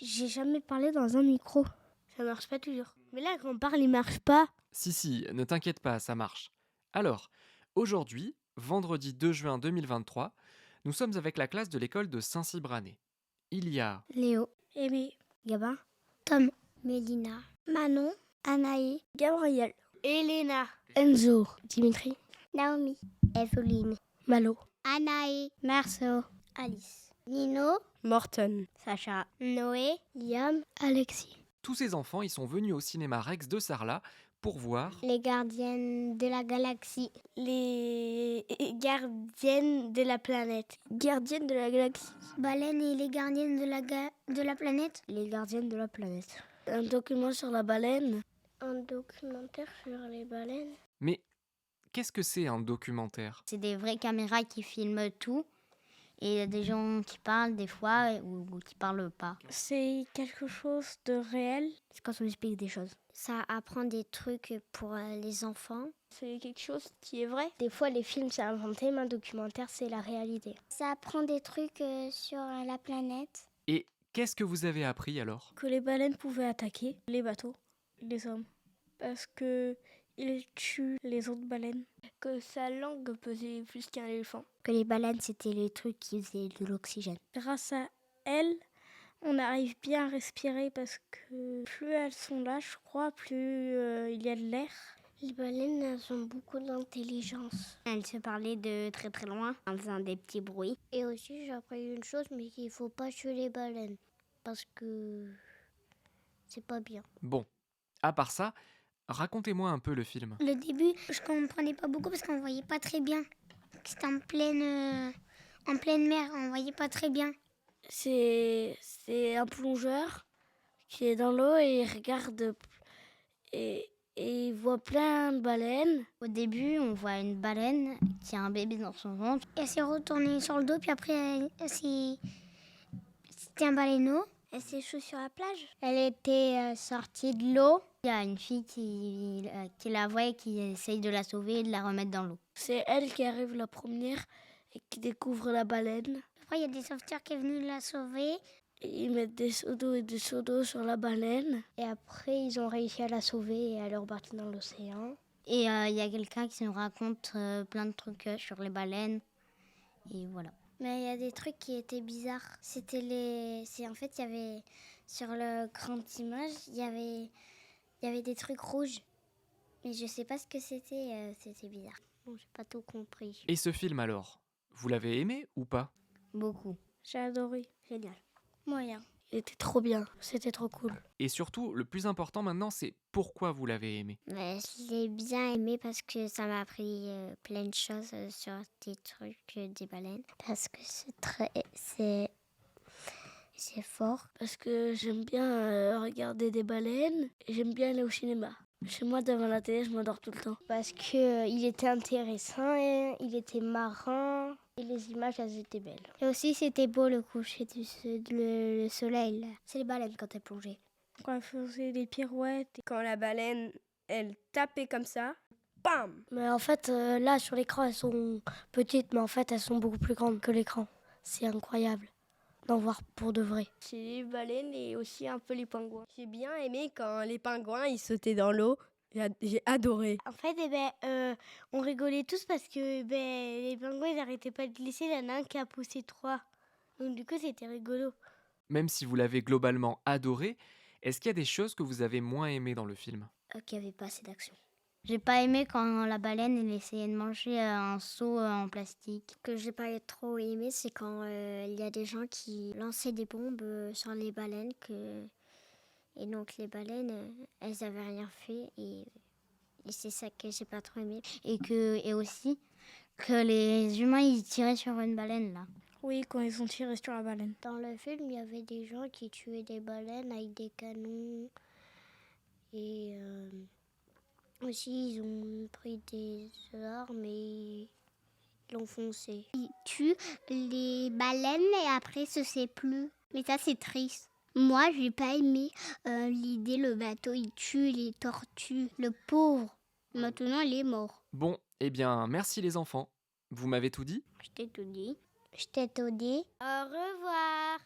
J'ai jamais parlé dans un micro. Ça marche pas toujours. Mais là, quand on parle, il marche pas. Si, ne t'inquiète pas, ça marche. Alors, aujourd'hui, vendredi 2 juin 2023, nous sommes avec la classe de l'école de Saint-Cybrané. Il y a Léo, Amy, Gabin, Tom, Mélina, Manon, Anaï, Gabriel, Elena, Enzo, Dimitri, Naomi, Evelyne, Malo, Anaï, Marceau, Alice, Nino, Morton, Sacha, Noé, Liam, Alexis. tous ces enfants, ils sont venus au cinéma Rex de Sarlat pour voir Les gardiennes de la galaxie. Les gardiennes de la planète. Gardiennes de la galaxie. Baleine et les gardiennes de la planète. Les gardiennes de la planète. Un document sur la baleine. Un documentaire sur les baleines. Mais qu'est-ce que c'est un documentaire? C'est des vraies caméras qui filment tout. Et il y a des gens qui parlent des fois ou qui parlent pas. C'est quelque chose de réel. C'est quand on explique des choses. Ça apprend des trucs pour les enfants. C'est quelque chose qui est vrai. Des fois, les films, c'est inventé, mais un documentaire, c'est la réalité. Ça apprend des trucs sur la planète. Et qu'est-ce que vous avez appris alors? Que les baleines pouvaient attaquer les bateaux, les hommes. Parce que il tue les autres baleines. Que sa langue pesait plus qu'un éléphant. Que les baleines, c'était les trucs qui faisaient de l'oxygène. Grâce à elles, on arrive bien à respirer parce que plus elles sont là, je crois, plus il y a de l'air. Les baleines, elles ont beaucoup d'intelligence. Elles se parlaient de très très loin en faisant des petits bruits. Et aussi, j'ai appris une chose, mais qu'il ne faut pas tuer les baleines. Parce que c'est pas bien. Bon, à part ça, racontez-moi un peu le film. Le début, je comprenais pas beaucoup parce qu'on voyait pas très bien. C'était en pleine mer, on voyait pas très bien. C'est un plongeur qui est dans l'eau et il regarde et il voit plein de baleines. Au début, on voit une baleine qui a un bébé dans son ventre. Elle s'est retournée sur le dos, puis après, c'était un baleineau. Elle s'est échouée sur la plage. Elle était sortie de l'eau. Il y a une fille qui la voit et qui essaye de la sauver et de la remettre dans l'eau. C'est elle qui arrive la première et qui découvre la baleine. Après, il y a des sauveteurs qui sont venus la sauver. Et ils mettent des seaux d'eau et des seaux d'eau sur la baleine. Et après, ils ont réussi à la sauver et elle est repartie dans l'océan. Et il y a quelqu'un qui nous raconte plein de trucs sur les baleines. Et voilà. Mais il y a des trucs qui étaient bizarres. En fait, il y avait sur le grand image, il y avait des trucs rouges. Mais je sais pas ce que c'était. C'était bizarre. Bon, j'ai pas tout compris. Et ce film alors, vous l'avez aimé ou pas? Beaucoup. J'ai adoré. Génial. Moyen. Il était trop bien. C'était trop cool. Et surtout, le plus important maintenant, c'est pourquoi vous l'avez aimé. Mais je l'ai bien aimé parce que ça m'a appris plein de choses sur des trucs des baleines. Parce que c'est fort. Parce que j'aime bien regarder des baleines et j'aime bien aller au cinéma. Chez moi, devant la télé, je m'endors tout le temps. Parce que il était intéressant, il était marrant et les images, elles étaient belles. Et aussi, c'était beau le coucher le soleil. Là. C'est les baleines quand elles plongeaient. Quand elles faisaient des pirouettes. Quand la baleine, elle tapait comme ça, bam! Mais en fait, là, sur l'écran, elles sont petites, mais en fait, elles sont beaucoup plus grandes que l'écran. C'est incroyable d'en voir pour de vrai. C'est les baleines et aussi un peu les pingouins. J'ai bien aimé quand les pingouins ils sautaient dans l'eau. J'ai adoré. En fait, on rigolait tous parce que les pingouins, ils n'arrêtaient pas de glisser. Il y en a un qui a poussé 3. Donc du coup, c'était rigolo. Même si vous l'avez globalement adoré, est-ce qu'il y a des choses que vous avez moins aimées dans le film? Qu'il n'y avait pas assez d'action. J'ai pas aimé quand la baleine elle essayait de manger un seau en plastique. Ce que j'ai pas trop aimé, c'est quand il y a des gens qui lançaient des bombes sur les baleines. Et donc les baleines, elles avaient rien fait. Et c'est ça que j'ai pas trop aimé. Et aussi que les humains ils tiraient sur une baleine là. Oui, quand ils ont tiré sur la baleine. Dans le film, il y avait des gens qui tuaient des baleines avec des canons. Et aussi, ils ont pris des armes et ils l'ont foncé. Ils tuent les baleines et après, ce c'est plus. Mais ça, c'est triste. Moi, j'ai pas aimé l'idée, le bateau, il tue les tortues. Le pauvre, maintenant, il est mort. Bon, eh bien, merci les enfants. Vous m'avez tout dit? Je t'ai tout dit. Je t'ai tout dit. Au revoir.